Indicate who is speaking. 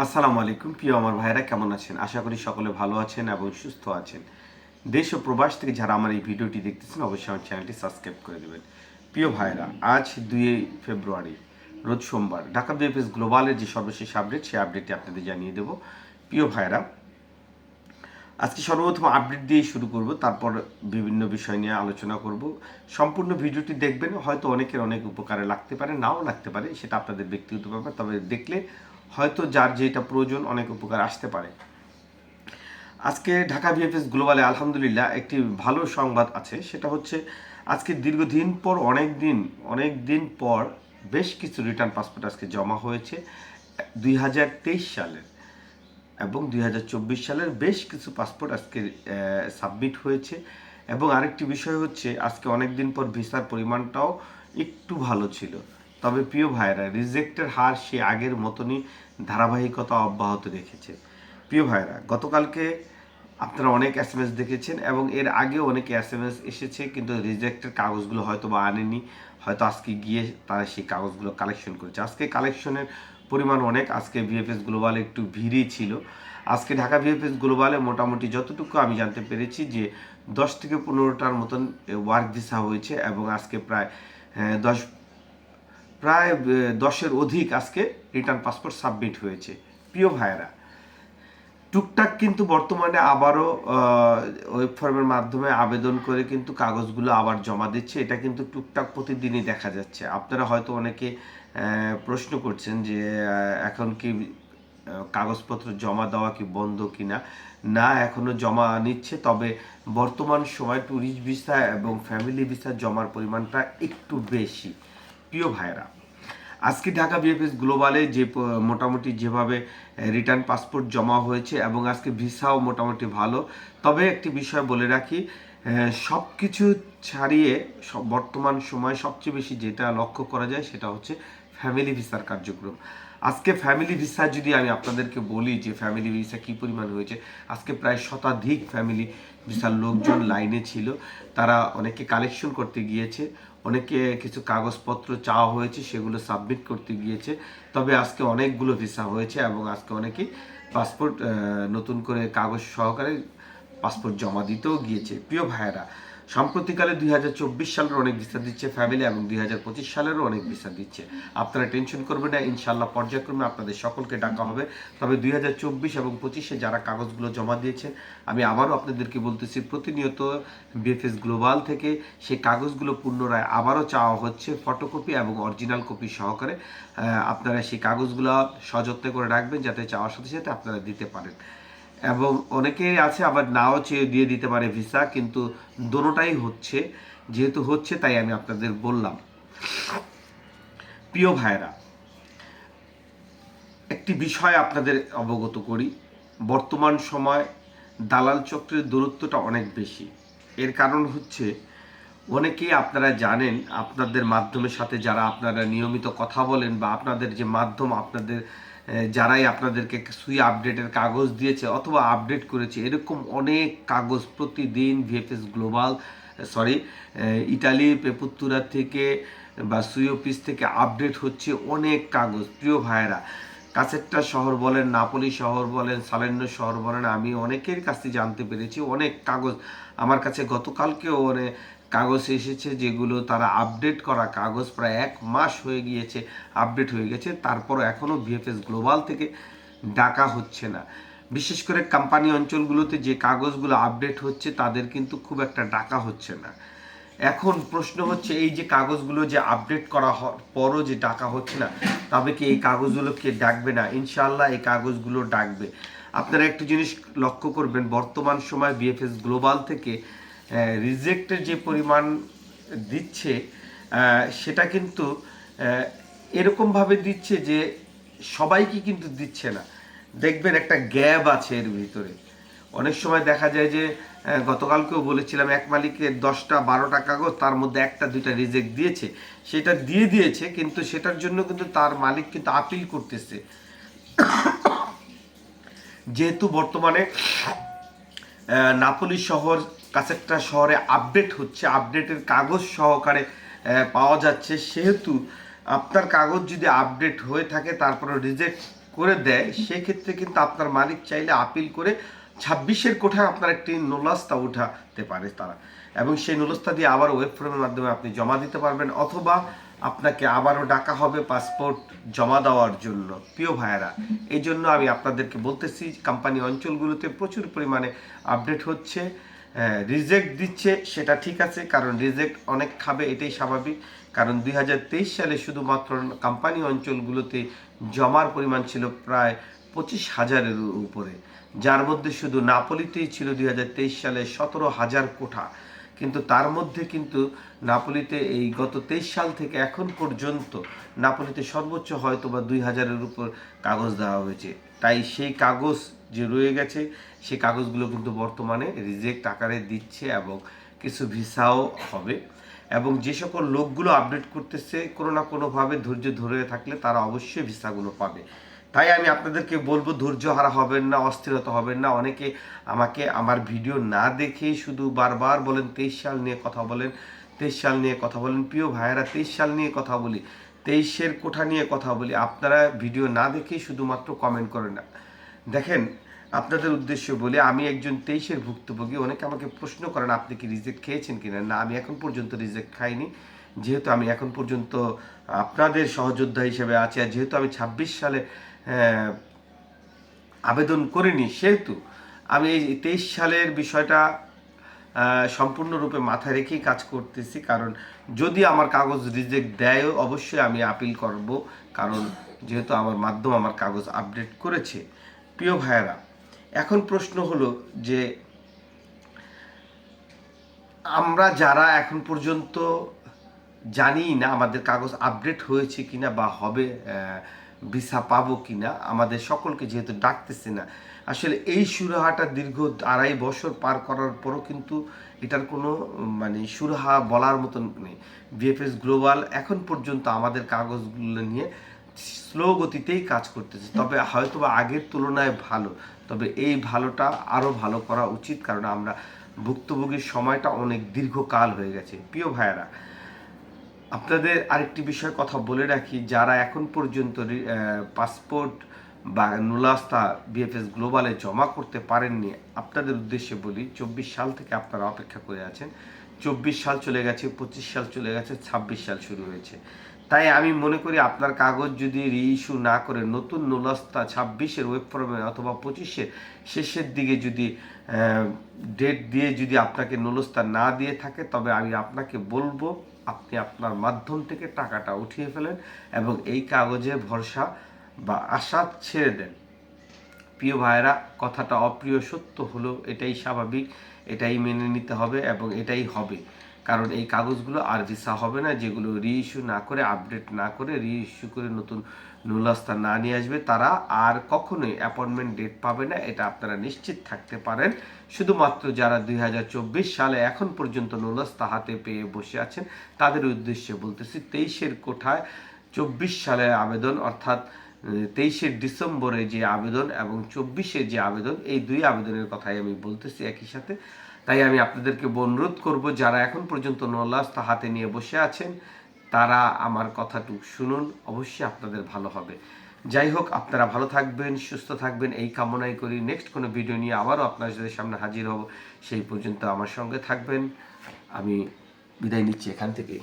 Speaker 1: আসসালামু আলাইকুম প্রিয় আমার ভাইরা, কেমন আছেন? আশা করি সকলে ভালো আছেন এবং সুস্থ আছেন। দেশ ও প্রবাস থেকে যারা আমার এই ভিডিওটি দেখতেছেন অবশ্যই আমার চ্যানেলটি সাবস্ক্রাইব করে দেবেন। প্রিয় ভাইরা, আজ 2 ফেব্রুয়ারি রোজ সোমবার ঢাকা বিএফএস গ্লোবালের যে সর্বশেষ আপডেট, সেই আপডেটটি আপনাদের জানিয়ে দেব। প্রিয় ভাইরা, আজকে সর্বপ্রথম আপডেট দিয়ে শুরু করব, তারপর বিভিন্ন বিষয় নিয়ে আলোচনা করব। সম্পূর্ণ ভিডিওটি দেখবেন, হয়তো অনেকের অনেক উপকারে লাগতে পারে, নাও লাগতে পারে, সেটা আপনাদের ব্যক্তিগত ব্যাপার। তবে দেখলে হয়তো যার যেটা প্রয়োজন অনেক উপকার আসতে পারে। আজকে ঢাকা বিএফএস গ্লোবালে আলহামদুলিল্লাহ একটি ভালো সংবাদ আছে, সেটা হচ্ছে আজকে দীর্ঘদিন পর অনেক দিন পর বেশ কিছু রিটার্ন পাসপোর্ট আজকে জমা হয়েছে 2023 সালের এবং 2024 সালের বেশ কিছু পাসপোর্ট আজকে সাবমিট হয়েছে। এবং আরেকটি বিষয় হচ্ছে আজকে অনেক দিন পর ভিসার পরিমাণটাও একটু ভালো ছিল। তবে প্রিয় ভাইরা, রিজেক্টের হার সে আগের মতনই ধারাবাহিকতা অব্যাহত রেখেছে। প্রিয় ভাইরা, গতকালকে আপনারা অনেক এসএমএস দেখেছেন এবং এর আগেও অনেকে এসএমএস এসেছে, কিন্তু রিজেক্টের কাগজগুলো হয়তো বা আনেনি, হয়তো আজকে গিয়ে তারা সেই কাগজগুলো কালেকশন করেছে। আজকে কালেকশনের পরিমাণ অনেক। আজকে ভিএফএস গ্লোবালে একটু ভিড়ই ছিল। আজকে ঢাকা ভিএফএস গ্লোবালে মোটামুটি যতটুকু আমি জানতে পেরেছি যে 10 থেকে 15টার মতন ওয়ার্ক ভিসা হয়েছে এবং আজকে প্রায় 10 প্রায় 10-এর অধিক আজকে রিটার্ন পাসপোর্ট সাবমিট হয়েছে। প্রিয় ভাইয়েরা, টুকটাক কিন্তু বর্তমানে আবারও ওয়েব ফর্মের মাধ্যমে আবেদন করে কিন্তু কাগজগুলো আবার জমা দিচ্ছে। এটা কিন্তু টুকটাক প্রতিদিনই দেখা যাচ্ছে। আপনারা হয়তো অনেকে প্রশ্ন করছেন যে এখন কি কাগজপত্র জমা দেওয়া কি বন্ধ কিনা? না, এখনো জমা নিচ্ছে, তবে বর্তমান সময় ট্যুরিস্ট ভিসা এবং ফ্যামিলি ভিসা জমার পরিমাণটা একটু বেশি। প্রিয় ভাইরা, আজকে ঢাকা বিএফএস গ্লোবালে যে মোটামুটি যেভাবে রিটার্ন পাসপোর্ট জমা হয়েছে এবং আজকে ভিসাও মোটামুটি ভালো। তবে একটি বিষয় বলে রাখি, সব কিছু ছাড়িয়ে বর্তমান সময়ে সবচেয়ে বেশি যেটা লক্ষ্য করা যায় সেটা হচ্ছে ফ্যামিলি ভিসার কার্যক্রম। আজকে ফ্যামিলি ভিসা যদি আমি আপনাদেরকে বলি যে ফ্যামিলি ভিসা কী পরিমাণ হয়েছে, আজকে প্রায় শতাধিক ফ্যামিলি ভিসার লোকজন লাইনে ছিল। তারা অনেকে কালেকশন করতে গিয়েছে, অনেকে কিছু কাগজপত্র চাওয়া হয়েছে সেগুলো সাবমিট করতে গিয়েছে। তবে আজকে অনেকগুলো ভিসা হয়েছে এবং আজকে অনেকেই পাসপোর্ট নতুন করে কাগজ সহকারে পাসপোর্ট জমা দিতেও গিয়েছে। প্রিয় ভাইয়েরা, সাম্প্রতিককালে 2024 সালের অনেক ভিসা দিচ্ছে ফ্যামিলি এবং 2025 সালেরও অনেক ভিসা দিচ্ছে। আপনারা টেনশন করবেন না, ইনশাল্লাহ পর্যায়ক্রমে আপনাদের সকলকে ডাকা হবে। তবে 2024 এবং 25-এ যারা কাগজগুলো জমা দিয়েছেন, আমি আবারও আপনাদেরকে বলতেছি, প্রতিনিয়ত বিএফএস গ্লোবাল থেকে সেই কাগজগুলো পুনরায় আবারও চাওয়া হচ্ছে ফটোকপি এবং অরিজিনাল কপি সহকারে। আপনারা সেই কাগজগুলো সযত্নে করে রাখবেন যাতে চাওয়ার সাথে সাথে আপনারা দিতে পারেন। এবং অনেকেই আছে আবার নাও চেয়ে দিয়ে দিতে পারে ভিসা, কিন্তু দোনোটাই হচ্ছে। যেহেতু হচ্ছে তাই আমি আপনাদের বললাম। প্রিয় ভাইরা, একটি বিষয় আপনাদের অবগত করি। বর্তমান সময় দালাল চক্রের দূরত্বটা অনেক বেশি। এর কারণ হচ্ছে অনেকেই আপনারা জানেন, আপনাদের মাধ্যমের সাথে যারা আপনারা নিয়মিত কথা বলেন বা আপনাদের যে মাধ্যম, আপনাদের যারাই আপনাদেরকে সুই আপডেটের কাগজ দিয়েছে অথবা আপডেট করেছে, এরকম অনেক কাগজ প্রতিদিন ভিএফএস গ্লোবাল ইটালি পেপুত্তুরা থেকে বা সুই অফিস থেকে আপডেট হচ্ছে অনেক কাগজ। প্রিয় ভাইয়েরা, কাছেরটা শহর বলেন, নাপোলি শহর বলেন, সালেন্ডো শহর বলেন, আমি অনেকের কাছে জানতে পেরেছি অনেক কাগজ আমার কাছে গতকালকেও অনেক কাগজ এসেছে যেগুলো তারা আপডেট করা কাগজ, প্রায় 1 মাস হয়ে গিয়েছে আপডেট হয়ে গেছে, তারপরও এখনও ভিএফএস গ্লোবাল থেকে ডাকা হচ্ছে না। বিশেষ করে কোম্পানি অঞ্চলগুলোতে যে কাগজগুলো আপডেট হচ্ছে তাদের কিন্তু খুব একটা ডাকা হচ্ছে না। এখন প্রশ্ন হচ্ছে, এই যে কাগজগুলো যে আপডেট করা পরও যে ডাকা হচ্ছে না, তবে কি এই কাগজগুলোকে ডাকবে না? ইনশাআল্লাহ এই কাগজগুলো ডাকবে। আপনারা একটু জিনিস লক্ষ্য করবেন, বর্তমান সময় বিএফএস গ্লোবাল থেকে রিজেক্টের যে পরিমাণ দিচ্ছে, সেটা কিন্তু এরকমভাবে দিচ্ছে যে সবাইকে কিন্তু দিচ্ছে না। দেখবেন একটা গ্যাপ আছে এর ভিতরে। অনেক সময় দেখা যায় যে গতকালকেও বলেছিলাম, এক মালিকের 10টা 12টা কাগজ, তার মধ্যে 1টা 2টা রিজেক্ট দিয়েছে, সেটা দিয়েছে, কিন্তু সেটার জন্য কিন্তু তার মালিক কিন্তু আপিল করতেছে। যেহেতু বর্তমানে নাপোলি শহর কাছেরটা শহরে আপডেট হচ্ছে, আপডেটের কাগজ সহকারে পাওয়া যাচ্ছে, সেহেতু আপনার কাগজ যদি আপডেট হয়ে থাকে তারপরে রিজেক্ট করে দেয়, সেক্ষেত্রে কিন্তু আপনার মালিক চাইলে আপিল করে 26-এর কোঠায় আপনার একটি নোলাস্তা উঠাতে পারে তারা, এবং সেই নোলাস্তা দিয়ে আবার ওয়েব ফর্মের মাধ্যমে আপনি জমা দিতে পারবেন, অথবা আপনাকে আবারও ডাকা হবে পাসপোর্ট জমা দেওয়ার জন্য। প্রিয় ভাইয়েরা, এই জন্য আমি আপনাদেরকে বলতেছি, কোম্পানি অঞ্চলগুলোতে প্রচুর পরিমাণে আপডেট হচ্ছে, রিজেক্ট দিচ্ছে, সেটা ঠিক আছে, কারণ রিজেক্ট অনেক খাবে, এটাই স্বাভাবিক। কারণ 2023 সালে শুধুমাত্র কোম্পানি অঞ্চলগুলোতে জমার পরিমাণ ছিল প্রায় 25,000-এর উপরে, যার মধ্যে শুধু নাপোলিতেই ছিল 2023 সালে 17,000 কোঠা। কিন্তু তার মধ্যে কিন্তু নাপোলিতে এই গত 23 সাল থেকে এখন পর্যন্ত নাপোলিতে সর্বোচ্চ হয়তো বা 2,000-এর উপর কাগজ দেওয়া হয়েছে। তাই সেই কাগজ যে রয়ে গেছে, সেই কাগজগুলো কিন্তু বর্তমানে রিজেক্ট আকারে দিচ্ছে, এবং কিছু ভিসাও হবে। এবং যে সকল লোকগুলো আপডেট করতেছে, কোনো না কোনোভাবে ধৈর্য ধরে থাকলে তারা অবশ্যই ভিসাগুলো পাবে। তাই আমি আপনাদেরকে বলবো, ধৈর্য হারা হবেন না, অস্থিরতা হবেন না। অনেকে আমাকে আমার ভিডিও না দেখেই শুধু বারবার বলেন 23 সাল নিয়ে কথা বলেন, 23 সাল নিয়ে কথা বলেন। প্রিয় ভাইয়েরা, 23 সাল নিয়ে কথা বলি, 23-এর কোঠা নিয়ে কথা বলি, আপনারা ভিডিও না দেখেই শুধুমাত্র কমেন্ট করেন না। দেখেন, আপনাদের উদ্দেশ্য বলে, আমি একজন 23-এর ভুক্তভোগী। অনেকে আমাকে প্রশ্ন করেন আপনি কি রিজেক্ট খেয়েছেন কিনা। না, আমি এখন পর্যন্ত রিজেক্ট খাইনি, যেহেতু আমি এখন পর্যন্ত আপনাদের সহযোদ্ধা হিসেবে আছি, আর যেহেতু আমি 26 সালে আবেদন করিনি, সেহেতু আমি এই 23 সালের বিষয়টা সম্পূর্ণরূপে মাথায় রেখেই কাজ করতেছি। কারণ যদি আমার কাগজ রিজেক্ট দেয়ও, অবশ্যই আমি আপিল করব, কারণ যেহেতু আমার মাধ্যম আমার কাগজ আপডেট করেছে। প্রিয় ভাইয়েরা, এখন প্রশ্ন হলো যে আমরা যারা এখন পর্যন্ত জানি না আমাদের কাগজ আপডেট হয়েছে কিনা বা হবে, ভিসা পাবো কিনা, আমাদের সকলকে যেহেতু ডাকতেছে না, আসলে এই সুরাহাটা দীর্ঘ 2.5 বছর পার করার পরও কিন্তু এটার কোনো মানে সুরাহা বলার মতন নেই। ভিএফএস গ্লোবাল এখন পর্যন্ত আমাদের কাগজগুলো নিয়ে স্লো গতিতেই কাজ করতেছে, তবে হয়তো বা আগের তুলনায় ভালো, তবে এই ভালোটা আরও ভালো করা উচিত, কারণ আমরা ভুক্তভোগীর সময়টা অনেক দীর্ঘকাল হয়ে গেছে। প্রিয় ভাইয়েরা, আপনাদের আরেকটি বিষয় কথা বলে রাখি, যারা এখন পর্যন্ত পাসপোর্ট বা নুলাস্তা বিএফএস গ্লোবালে জমা করতে পারেননি, আপনাদের উদ্দেশ্যে বলি, 24 সাল থেকে আপনারা অপেক্ষা করে আছেন। 24 সাল চলে গেছে, 25 সাল চলে গেছে, 26 সাল শুরু হয়েছে। তাই আমি মনে করি আপনার কাগজ যদি রিইস্যু না করে নতুন নুলাস্তা 26-এর ওয়েব ফর্মে অথবা 25-এর শেষের দিকে যদি ডেট দিয়ে যদি আপনাকে নুলাস্তা না দিয়ে থাকে, তবে আমি আপনাকে বলবো আপনি আপনার মাধ্যম থেকে টাকাটা উঠিয়ে ফেলেন এবং এই কাগজে ভরসা বা আশা ছেড়ে দেন। প্রিয় ভাইয়েরা, কথাটা অপ্রিয় সত্য হলো, এটাই স্বাভাবিক, এটাই মেনে নিতে হবে এবং এটাই হবে। কারণ এই কাগজগুলো আর ভিসা হবে না, যেগুলো রিইস্যু না করে, আপডেট না করে, রিইস্যু করে নতুন নুলাস্তা না নিয়ে আসবে, তারা আর কখনোই অ্যাপয়েন্টমেন্ট ডেট পাবে না, এটা আপনারা নিশ্চিত থাকতে পারেন। শুধুমাত্র যারা 2024 সালে এখন পর্যন্ত নুলাস্তা হাতে পেয়ে বসে আছেন, তাদের উদ্দেশ্যে বলতেছি, 23-এর কোঠায় 24 সালে আবেদন, অর্থাৎ 23-শে ডিসেম্বরে যে আবেদন এবং 24-এ যে আবেদন, এই দুই আবেদনের কথাই আমি বলতেছি একই সাথে। তাই আমি আপনাদেরকে অনুরোধ করব, যারা এখন পর্যন্ত নুলাস্তা হাতে নিয়ে বসে আছেন, তারা আমার কথাটুকু শুনুন, অবশ্যই আপনাদের ভালো হবে। যাই হোক, আপনারা ভালো থাকবেন, সুস্থ থাকবেন, এই কামনাই করি। নেক্সট কোনো ভিডিও নিয়ে আবারও আপনাদের সামনে হাজির হব, সেই পর্যন্ত আমার সঙ্গে থাকবেন। আমি বিদায় নিচ্ছি এখান থেকে।